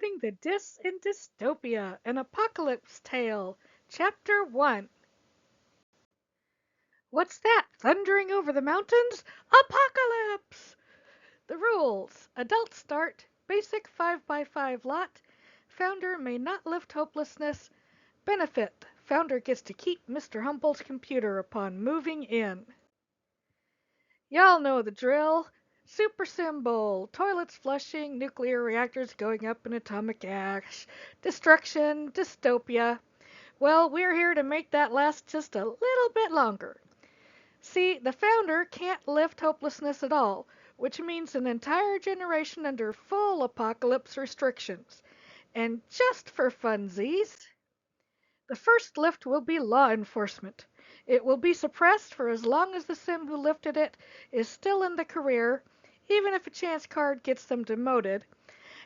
reading The Dis in Dystopia, an Apocalypse Tale, Chapter 1. What's that thundering over the mountains? Apocalypse! The rules. Adult start. Basic 5x5 lot. Founder may not lift hopelessness. Benefit. Founder gets to keep Mr. Humble's computer upon moving in. Y'all know the drill. Super symbol, toilets flushing, nuclear reactors going up in atomic ash, destruction, dystopia. Well, we're here to make that last just a little bit longer. See, the founder can't lift hopelessness at all, which means an entire generation under full apocalypse restrictions. And just for funsies, the first lift will be law enforcement. It will be suppressed for as long as the sim who lifted it is still in the career, even if a chance card gets them demoted,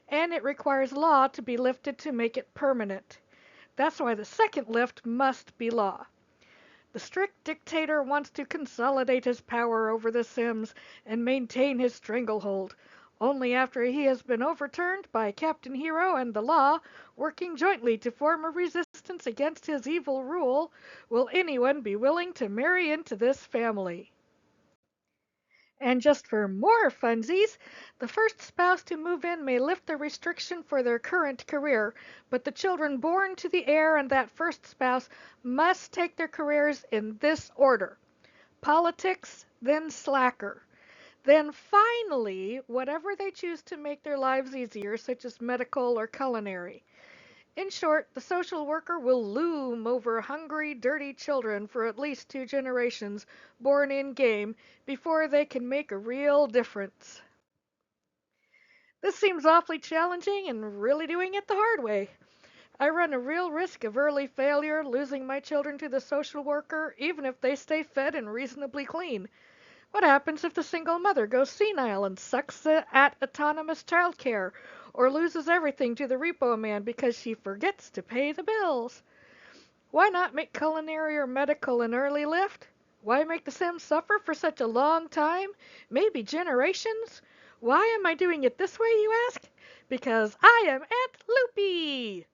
and it requires law to be lifted to make it permanent. That's why the second lift must be law. The strict dictator wants to consolidate his power over the Sims and maintain his stranglehold. Only after he has been overturned by Captain Hero and the law, working jointly to form a resistance against his evil rule, will anyone be willing to marry into this family. And just for more funsies, the first spouse to move in may lift the restriction for their current career, but the children born to the heir and that first spouse must take their careers in this order: politics, then slacker. Then finally, whatever they choose to make their lives easier, such as medical or culinary. In short, the social worker will loom over hungry, dirty children for at least 2 generations born in-game before they can make a real difference. This seems awfully challenging and really doing it the hard way. I run a real risk of early failure, losing my children to the social worker, even if they stay fed and reasonably clean. What happens if the single mother goes senile and sucks at autonomous childcare, or loses everything to the repo man because she forgets to pay the bills? Why not make culinary or medical an early lift? Why make the Sims suffer for such a long time, maybe generations? Why am I doing it this way, you ask? Because I am Aunt Loopy!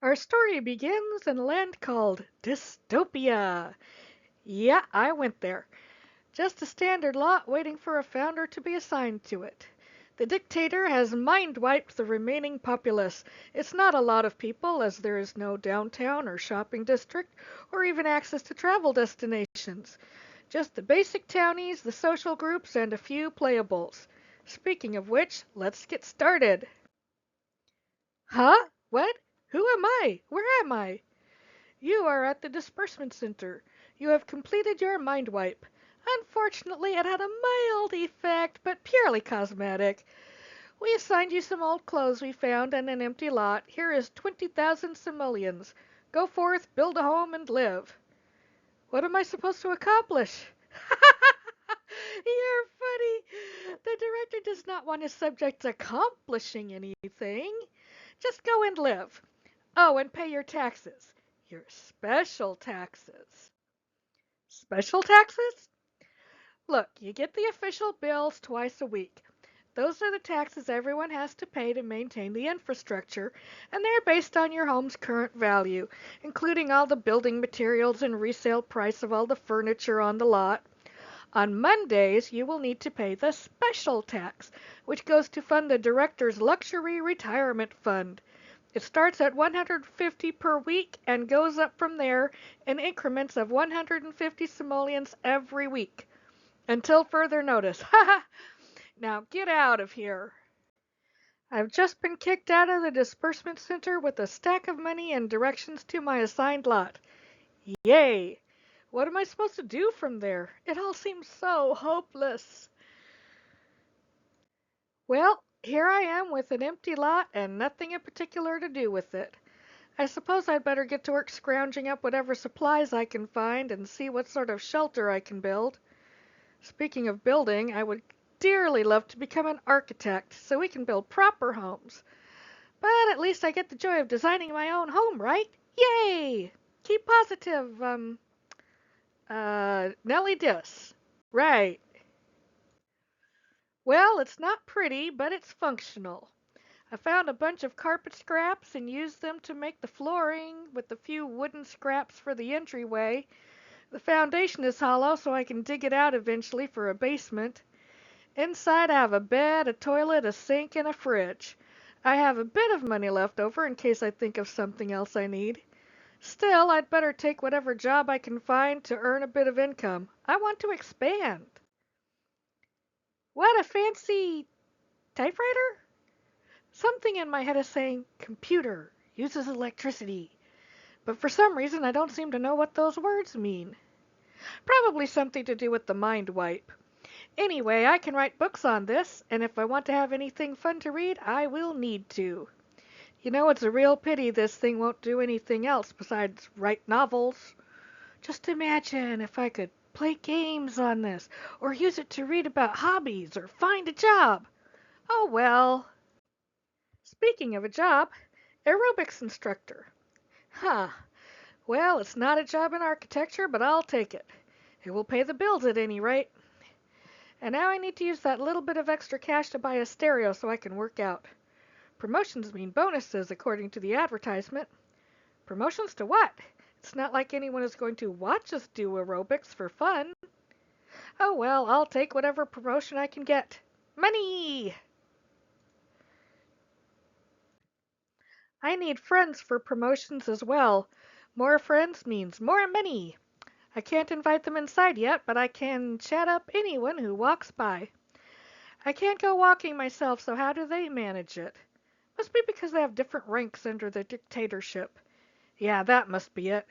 Our story begins in a land called Dystopia. Yeah, I went there. Just a standard lot waiting for a founder to be assigned to it. The dictator has mind-wiped the remaining populace. It's not a lot of people, as there is no downtown or shopping district, or even access to travel destinations. Just the basic townies, the social groups, and a few playables. Speaking of which, let's get started. Huh? What? Who am I? Where am I? You are at the disbursement center. You have completed your mind wipe. Unfortunately, it had a mild effect, but purely cosmetic. We assigned you some old clothes we found in an empty lot. Here is 20,000 simoleons. Go forth, build a home, and live. What am I supposed to accomplish? You're funny. The director does not want his subjects accomplishing anything. Just go and live. Oh, and pay your taxes. Your special taxes. Special taxes? Look, you get the official bills twice a week. Those are the taxes everyone has to pay to maintain the infrastructure, and they're based on your home's current value, including all the building materials and resale price of all the furniture on the lot. On Mondays, you will need to pay the special tax, which goes to fund the director's luxury retirement fund. It starts at 150 per week and goes up from there in increments of 150 simoleons every week. Until further notice. Now get out of here. I've just been kicked out of the disbursement center with a stack of money and directions to my assigned lot. Yay! What am I supposed to do from there? It all seems so hopeless. Well, here I am with an empty lot and nothing in particular to do with it. I suppose I'd better get to work scrounging up whatever supplies I can find and see what sort of shelter I can build. Speaking of building, I would dearly love to become an architect so we can build proper homes. But at least I get the joy of designing my own home, right? Yay! Keep positive, Nelly Dis. Right. Well, it's not pretty, but it's functional. I found a bunch of carpet scraps and used them to make the flooring with a few wooden scraps for the entryway. The foundation is hollow so I can dig it out eventually for a basement. Inside I have a bed, a toilet, a sink, and a fridge. I have a bit of money left over in case I think of something else I need. Still, I'd better take whatever job I can find to earn a bit of income. I want to expand. What a fancy typewriter? Something in my head is saying, computer, uses electricity. But for some reason I don't seem to know what those words mean. Probably something to do with the mind wipe. Anyway, I can write books on this, and if I want to have anything fun to read, I will need to. You know, it's a real pity this thing won't do anything else besides write novels. Just imagine if I could play games on this, or use it to read about hobbies, or find a job. Oh well. Speaking of a job, aerobics instructor. Huh. Well, it's not a job in architecture, but I'll take it. It will pay the bills at any rate. And now I need to use that little bit of extra cash to buy a stereo so I can work out. Promotions mean bonuses, according to the advertisement. Promotions to what? It's not like anyone is going to watch us do aerobics for fun. Oh well, I'll take whatever promotion I can get. Money! I need friends for promotions as well. More friends means more money. I can't invite them inside yet, but I can chat up anyone who walks by. I can't go walking myself, so how do they manage it? Must be because they have different ranks under the dictatorship. Yeah, that must be it.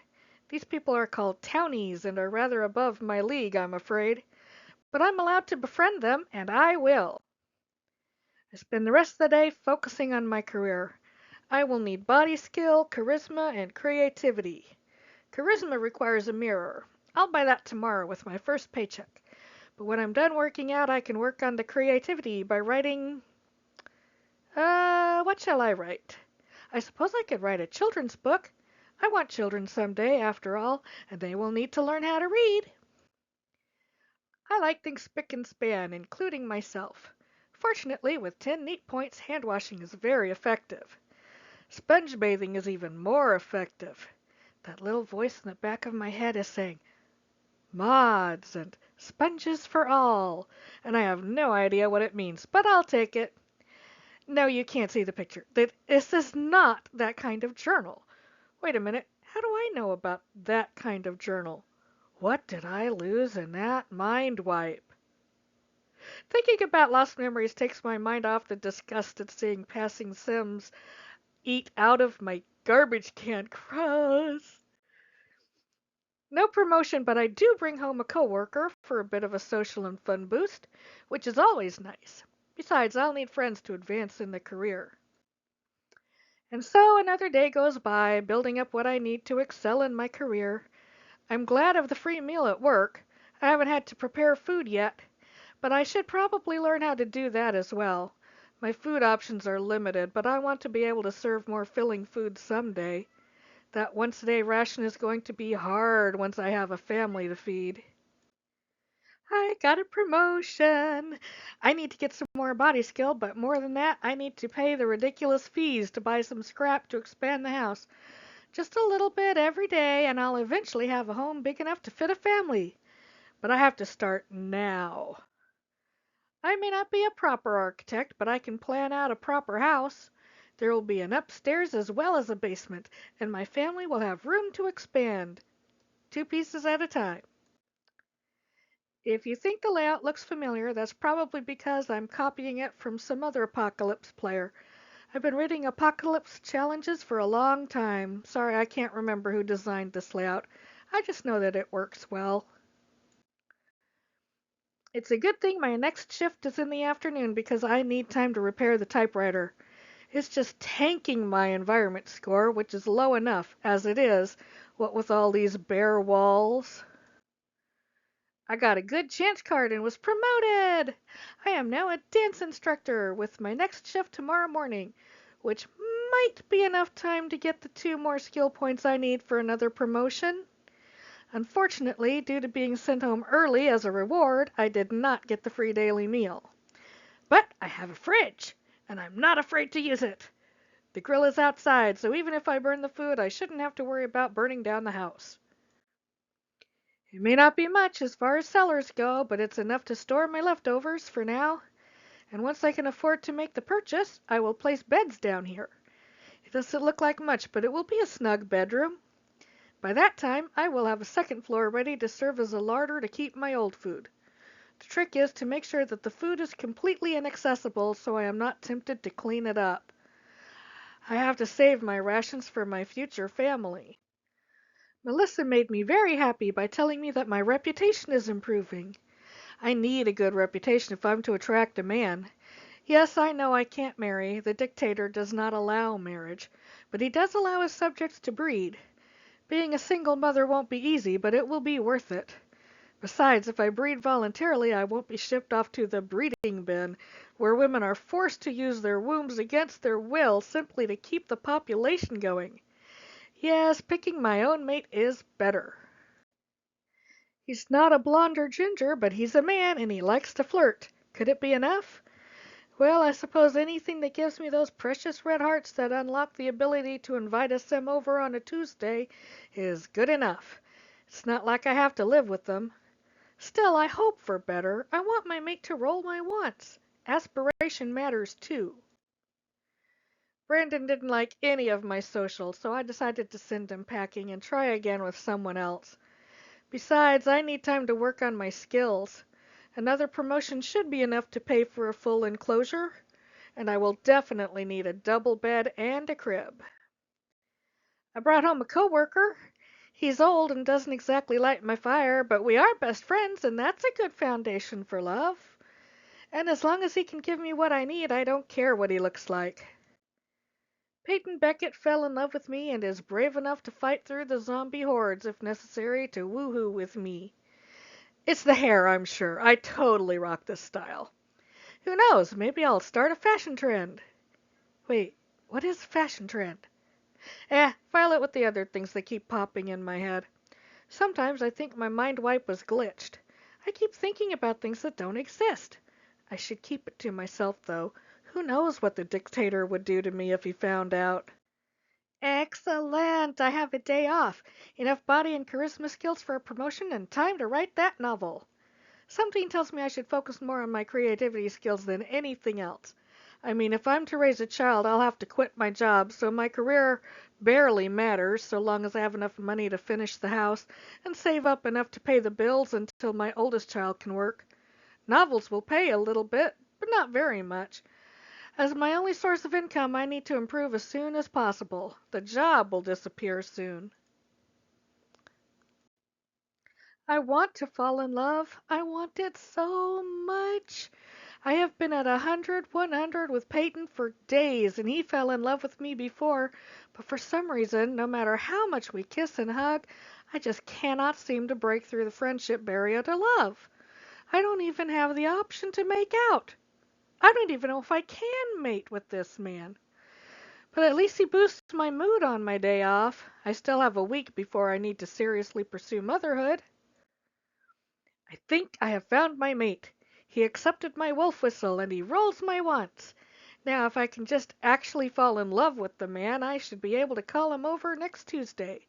These people are called townies and are rather above my league, I'm afraid. But I'm allowed to befriend them, and I will. I spend the rest of the day focusing on my career. I will need body skill, charisma, and creativity. Charisma requires a mirror. I'll buy that tomorrow with my first paycheck. But when I'm done working out, I can work on the creativity by writing. What shall I write? I suppose I could write a children's book. I want children someday, after all, and they will need to learn how to read. I like things spick and span, including myself. Fortunately, with 10 neat points, hand washing is very effective. Sponge bathing is even more effective. That little voice in the back of my head is saying, mods and sponges for all, and I have no idea what it means, but I'll take it. No, you can't see the picture. This is not that kind of journal. Wait a minute, how do I know about that kind of journal? What did I lose in that mind wipe? Thinking about lost memories takes my mind off the disgust at seeing passing Sims eat out of my garbage can. Gross. No promotion, but I do bring home a coworker for a bit of a social and fun boost, which is always nice. Besides, I'll need friends to advance in the career. And so another day goes by, building up what I need to excel in my career. I'm glad of the free meal at work. I haven't had to prepare food yet, but I should probably learn how to do that as well. My food options are limited, but I want to be able to serve more filling food someday. That once-a-day ration is going to be hard once I have a family to feed. I got a promotion. I need to get some more body skill, but more than that, I need to pay the ridiculous fees to buy some scrap to expand the house. Just a little bit every day, and I'll eventually have a home big enough to fit a family. But I have to start now. I may not be a proper architect, but I can plan out a proper house. There will be an upstairs as well as a basement, and my family will have room to expand, 2 pieces at a time. If you think the layout looks familiar, that's probably because I'm copying it from some other Apocalypse player. I've been reading Apocalypse challenges for a long time. Sorry, I can't remember who designed this layout. I just know that it works well. It's a good thing my next shift is in the afternoon because I need time to repair the typewriter. It's just tanking my environment score, which is low enough as it is, what with all these bare walls. I got a good chance card and was promoted! I am now a dance instructor with my next shift tomorrow morning, which might be enough time to get the 2 more skill points I need for another promotion. Unfortunately, due to being sent home early as a reward, I did not get the free daily meal. But I have a fridge. and I'm not afraid to use it. The grill is outside, so even if I burn the food, I shouldn't have to worry about burning down the house. It may not be much as far as cellars go, but it's enough to store my leftovers for now, and once I can afford to make the purchase, I will place beds down here. It doesn't look like much, but it will be a snug bedroom. By that time, I will have a second floor ready to serve as a larder to keep my old food. The trick is to make sure that the food is completely inaccessible so I am not tempted to clean it up. I have to save my rations for my future family. Melissa made me very happy by telling me that my reputation is improving. I need a good reputation if I'm to attract a man. Yes, I know I can't marry. The dictator does not allow marriage, but he does allow his subjects to breed. Being a single mother won't be easy, but it will be worth it. Besides, if I breed voluntarily, I won't be shipped off to the breeding bin, where women are forced to use their wombs against their will simply to keep the population going. Yes, picking my own mate is better. He's not a blonde or ginger, but he's a man and he likes to flirt. Could it be enough? Well, I suppose anything that gives me those precious red hearts that unlock the ability to invite a sim over on a Tuesday is good enough. It's not like I have to live with them. Still, I hope for better. I want my mate to roll my wants. Aspiration matters too. Brandon didn't like any of my socials, so I decided to send him packing and try again with someone else. Besides, I need time to work on my skills. Another promotion should be enough to pay for a full enclosure, and I will definitely need a double bed and a crib. I brought home a coworker. He's old and doesn't exactly light my fire, but we are best friends, and that's a good foundation for love. And as long as he can give me what I need, I don't care what he looks like. Peyton Beckett fell in love with me and is brave enough to fight through the zombie hordes if necessary to woohoo with me. It's the hair, I'm sure. I totally rock this style. Who knows? Maybe I'll start a fashion trend. Wait, what is a fashion trend? File it with the other things that keep popping in my head. Sometimes I think my mind wipe was glitched. I keep thinking about things that don't exist. I should keep it to myself, though. Who knows what the dictator would do to me if he found out? Excellent! I have a day off. Enough body and charisma skills for a promotion and time to write that novel. Something tells me I should focus more on my creativity skills than anything else. I mean, if I'm to raise a child, I'll have to quit my job, so my career barely matters so long as I have enough money to finish the house and save up enough to pay the bills until my oldest child can work. Novels will pay a little bit, but not very much. As my only source of income, I need to improve as soon as possible. The job will disappear soon. I want to fall in love. I want it so much. I have been at 100 with Peyton for days, and he fell in love with me before, but for some reason, no matter how much we kiss and hug, I just cannot seem to break through the friendship barrier to love. I don't even have the option to make out. I don't even know if I can mate with this man. But at least he boosts my mood on my day off. I still have a week before I need to seriously pursue motherhood. I think I have found my mate. He accepted my wolf whistle and he rolls my wants. Now, if I can just actually fall in love with the man, I should be able to call him over next Tuesday,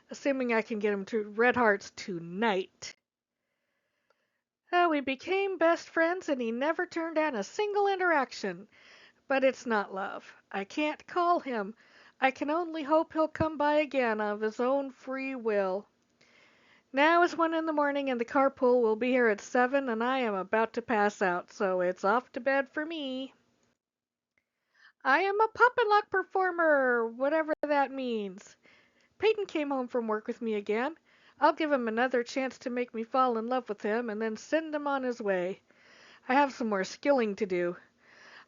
assuming I can get him to Red Hearts tonight. We became best friends and he never turned down a single interaction. But it's not love. I can't call him. I can only hope he'll come by again of his own free will. Now is 1 in the morning and the carpool will be here at 7 and I am about to pass out, so it's off to bed for me. I am a pop and lock performer, whatever that means. Peyton came home from work with me again. I'll give him another chance to make me fall in love with him and then send him on his way. I have some more skilling to do.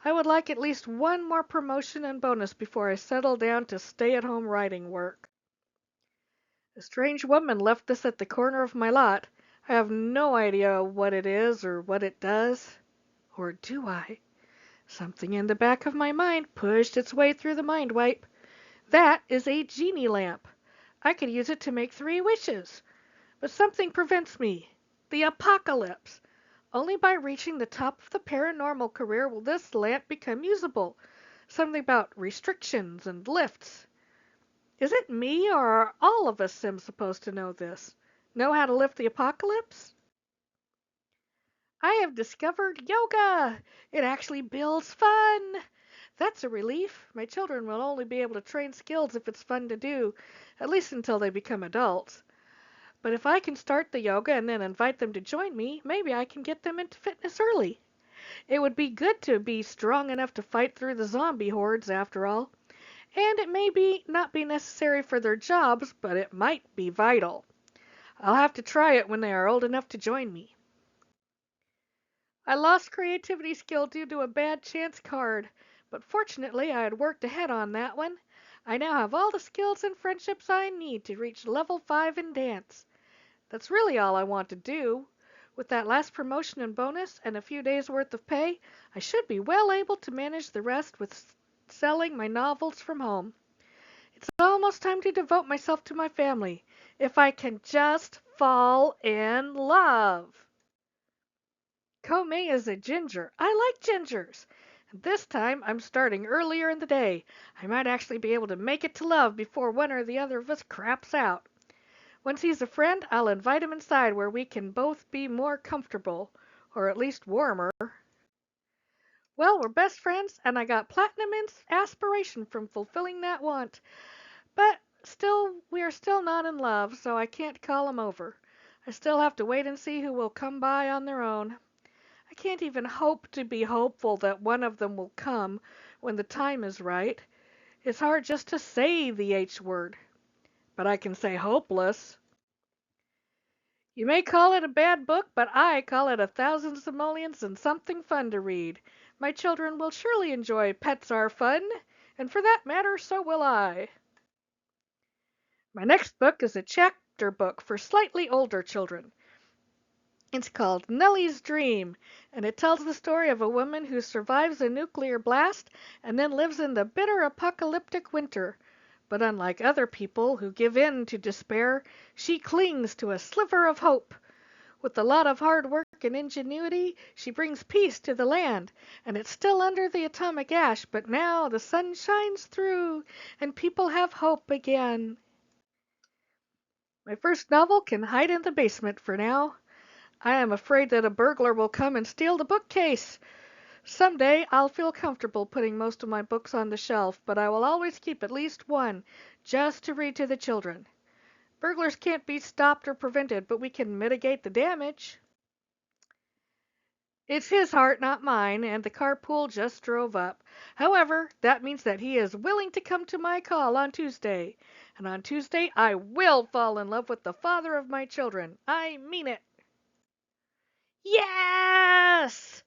I would like at least one more promotion and bonus before I settle down to stay-at-home writing work. A strange woman left this at the corner of my lot. I have no idea what it is or what it does. Or do I? Something in the back of my mind pushed its way through the mind wipe. That is a genie lamp. I could use it to make 3 wishes. But something prevents me. The apocalypse. Only by reaching the top of the paranormal career will this lamp become usable. Something about restrictions and lifts. Is it me, or are all of us Sims supposed to know this? Know how to lift the apocalypse? I have discovered yoga! It actually builds fun! That's a relief. My children will only be able to train skills if it's fun to do, at least until they become adults. But if I can start the yoga and then invite them to join me, maybe I can get them into fitness early. It would be good to be strong enough to fight through the zombie hordes after all. And it may not be necessary for their jobs, but it might be vital. I'll have to try it when they are old enough to join me. I lost creativity skill due to a bad chance card, but fortunately I had worked ahead on that one. I now have all the skills and friendships I need to reach level 5 in dance. That's really all I want to do. With that last promotion and bonus and a few days' worth of pay, I should be well able to manage the rest with selling my novels from home. It's almost time to devote myself to my family, if I can just fall in love. Komei is a ginger. I like gingers. And this time I'm starting earlier in the day. I might actually be able to make it to love before one or the other of us craps out. Once he's a friend, I'll invite him inside where we can both be more comfortable, or at least warmer. Well, we're best friends, and I got platinum aspiration from fulfilling that want. But still, we are still not in love, so I can't call him over. I still have to wait and see who will come by on their own. I can't even hope to be hopeful that one of them will come when the time is right. It's hard just to say the H word, but I can say hopeless. You may call it a bad book, but I call it 1,000 simoleons and something fun to read. My children will surely enjoy Pets Are Fun, and for that matter, so will I. My next book is a chapter book for slightly older children. It's called Nellie's Dream, and it tells the story of a woman who survives a nuclear blast and then lives in the bitter apocalyptic winter. But unlike other people who give in to despair, she clings to a sliver of hope. With a lot of hard work and ingenuity, she brings peace to the land, and it's still under the atomic ash, but now the sun shines through, and people have hope again. My first novel can hide in the basement for now. I am afraid that a burglar will come and steal the bookcase. Someday I'll feel comfortable putting most of my books on the shelf, but I will always keep at least one, just to read to the children. Burglars can't be stopped or prevented, but we can mitigate the damage. It's his heart, not mine, and the carpool just drove up. However, that means that he is willing to come to my call on Tuesday. And on Tuesday I will fall in love with the father of my children. I mean it. Yes!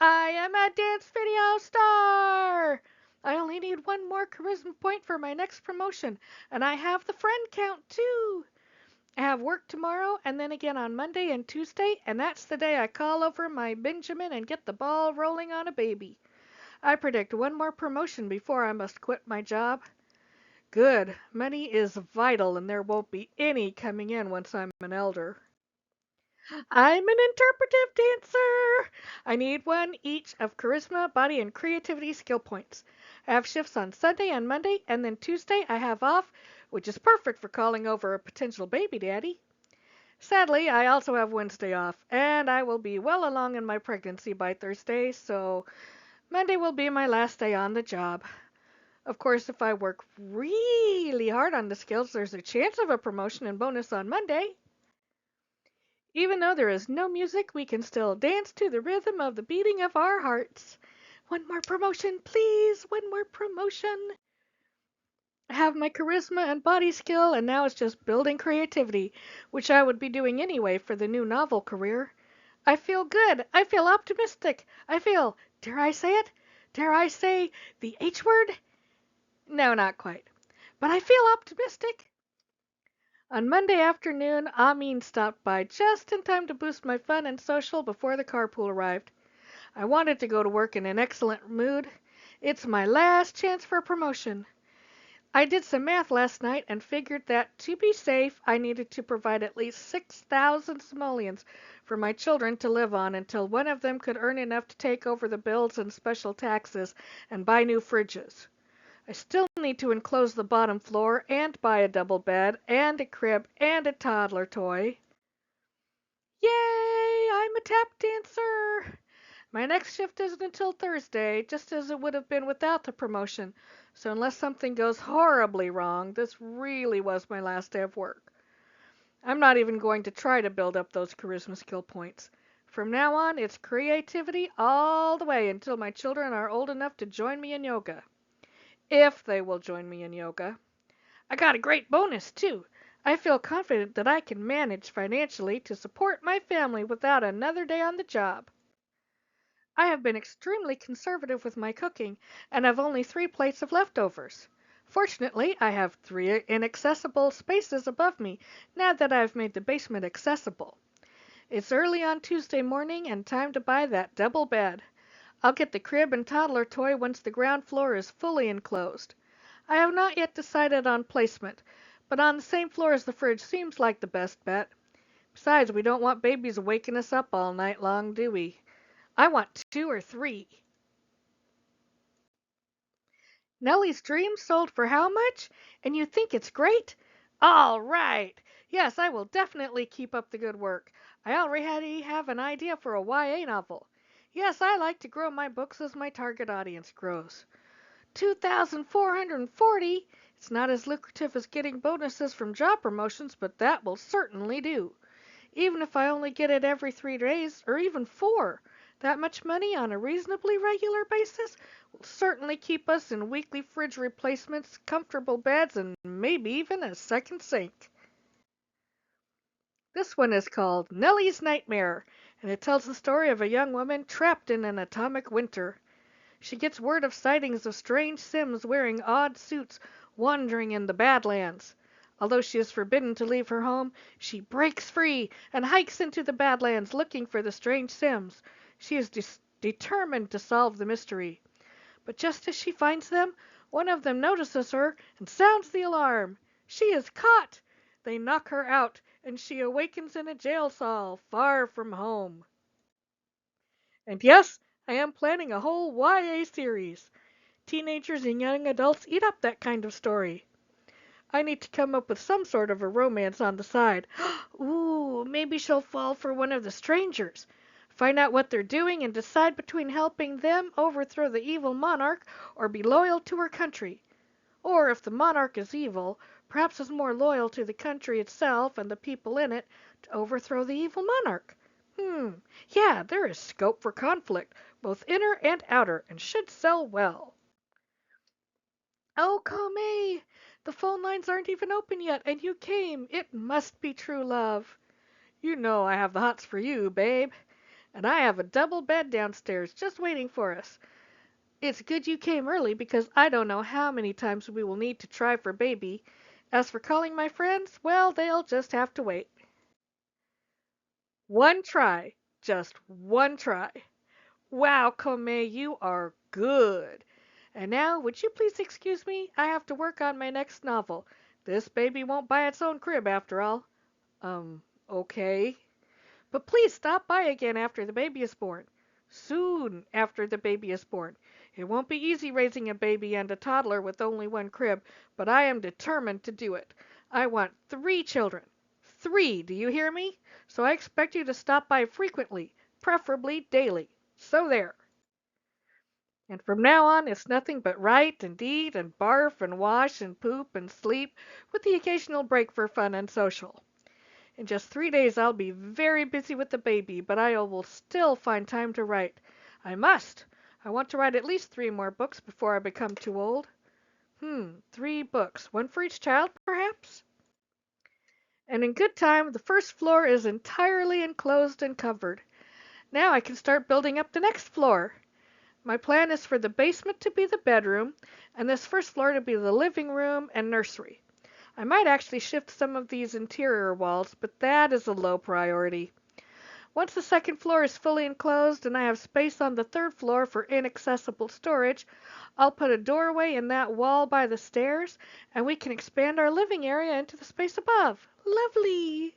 I am a dance video star! I only need one more charisma point for my next promotion, and I have the friend count too. I have work tomorrow and then again on Monday and Tuesday, and that's the day I call over my Benjamin and get the ball rolling on a baby. I predict one more promotion before I must quit my job. Good. Money is vital, and there won't be any coming in once I'm an elder. I'm an interpretive dancer. I need one each of charisma, body, and creativity skill points. I have shifts on Sunday and Monday, and then Tuesday I have off, which is perfect for calling over a potential baby daddy. Sadly, I also have Wednesday off, and I will be well along in my pregnancy by Thursday, so Monday will be my last day on the job. Of course, if I work really hard on the skills, there's a chance of a promotion and bonus on Monday. Even though there is no music, we can still dance to the rhythm of the beating of our hearts. One more promotion, please. One more promotion. I have my charisma and body skill, and now it's just building creativity, which I would be doing anyway for the new novel career. I feel good. I feel optimistic. I feel, dare I say it? Dare I say the H word? No, not quite. But I feel optimistic. On Monday afternoon, Amin stopped by just in time to boost my fun and social before the carpool arrived. I wanted to go to work in an excellent mood. It's my last chance for a promotion. I did some math last night and figured that to be safe, I needed to provide at least 6,000 simoleons for my children to live on until one of them could earn enough to take over the bills and special taxes and buy new fridges. I still need to enclose the bottom floor and buy a double bed and a crib and a toddler toy. Yay! I'm a tap dancer! My next shift isn't until Thursday, just as it would have been without the promotion. So unless something goes horribly wrong, this really was my last day of work. I'm not even going to try to build up those charisma skill points. From now on, it's creativity all the way until my children are old enough to join me in yoga. If they will join me in yoga. I got a great bonus, too. I feel confident that I can manage financially to support my family without another day on the job. I have been extremely conservative with my cooking and have only 3 plates of leftovers. Fortunately, I have 3 inaccessible spaces above me now that I've made the basement accessible. It's early on Tuesday morning and time to buy that double bed. I'll get the crib and toddler toy once the ground floor is fully enclosed. I have not yet decided on placement, but on the same floor as the fridge seems like the best bet. Besides, we don't want babies waking us up all night long, do we? I want 2 or 3. Nellie's Dream sold for how much? And you think it's great? All right. Yes, I will definitely keep up the good work. I already have an idea for a YA novel. Yes, I like to grow my books as my target audience grows. 2,440. It's not as lucrative as getting bonuses from job promotions, but that will certainly do. Even if I only get it every 3 days, or even 4, that much money on a reasonably regular basis will certainly keep us in weekly fridge replacements, comfortable beds, and maybe even a second sink. This one is called Nellie's Nightmare, and it tells the story of a young woman trapped in an atomic winter. She gets word of sightings of strange Sims wearing odd suits wandering in the Badlands. Although she is forbidden to leave her home, she breaks free and hikes into the Badlands looking for the strange Sims. She is determined to solve the mystery. But just as she finds them, one of them notices her and sounds the alarm. She is caught! They knock her out, and she awakens in a jail cell far from home. And yes, I am planning a whole YA series. Teenagers and young adults eat up that kind of story. I need to come up with some sort of a romance on the side. Ooh, maybe she'll fall for one of the strangers. Find out what they're doing and decide between helping them overthrow the evil monarch or be loyal to her country. Or if the monarch is evil, perhaps is more loyal to the country itself and the people in it to overthrow the evil monarch. Yeah, there is scope for conflict, both inner and outer, and should sell well. Oh, Comey! The phone lines aren't even open yet, and you came. It must be true love. You know I have the hots for you, babe. And I have a double bed downstairs just waiting for us. It's good you came early because I don't know how many times we will need to try for baby. As for calling my friends, well, they'll just have to wait. One try. Just one try. Wow, Comey, you are good. And now, would you please excuse me? I have to work on my next novel. This baby won't buy its own crib after all. Okay. But please stop by again after the baby is born. Soon after the baby is born. It won't be easy raising a baby and a toddler with only one crib, but I am determined to do it. I want 3 children. 3, do you hear me? So I expect you to stop by frequently, preferably daily. So there. And from now on it's nothing but write and eat and barf and wash and poop and sleep, with the occasional break for fun and social. In just 3 days I'll be very busy with the baby, but I will still find time to write. I must. I want to write at least 3 more books before I become too old. 3 books. One for each child, perhaps? And in good time, the first floor is entirely enclosed and covered. Now I can start building up the next floor. My plan is for the basement to be the bedroom, and this first floor to be the living room and nursery. I might actually shift some of these interior walls, but that is a low priority. Once the second floor is fully enclosed and I have space on the third floor for inaccessible storage, I'll put a doorway in that wall by the stairs and we can expand our living area into the space above. Lovely!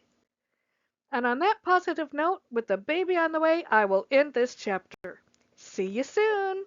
And on that positive note, with the baby on the way, I will end this chapter. See you soon!